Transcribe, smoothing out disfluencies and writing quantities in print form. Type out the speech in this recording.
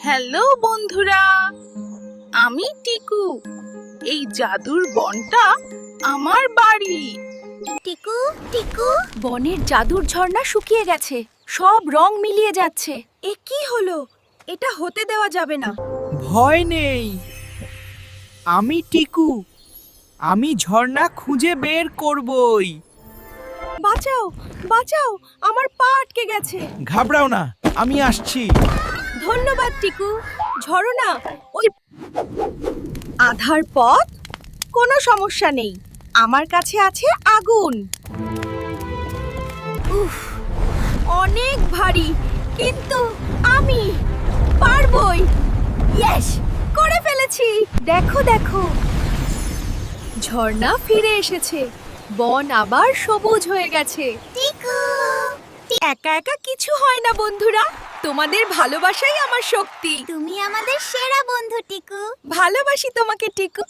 Hello বন্ধুরা, আমি টিকু। এই জাদুর বনটা আমার বাড়ি। টিকু টিকু, বনের জাদুর ঝর্ণা শুকিয়ে গেছে, সব রং মিলিয়ে যাচ্ছে। এ কি হলো? এটা হতে দেওয়া যাবে না। ভয় নেই, আমি টিকু। আমি ঝর্ণা খুঁজে বের করবই। বাঁচাও বাঁচাও, আমার পা আটকে গেছে। ঘাবড়াও না, আমি আসছি। ধন্যবাদ টিকু। ঝর্ণা ওই আধার পথ, কোনো সমস্যা নেই, আমার কাছে আছে আগুন। উফ, অনেক ভারী, কিন্তু আমি পারবই। ইয়েস, করে ফেলেছি। দেখো দেখো, ঝর্ণা ফিরে এসেছে, বন আবার সবুজ হয়ে গেছে। টিকু, একা একা কিছু হয় না বন্ধুরা, তোমাদের ভালোবাসাই আমার শক্তি। তুমি আমাদের সেরা বন্ধু টিকু। ভালোবাসি তোমাকে টিকু।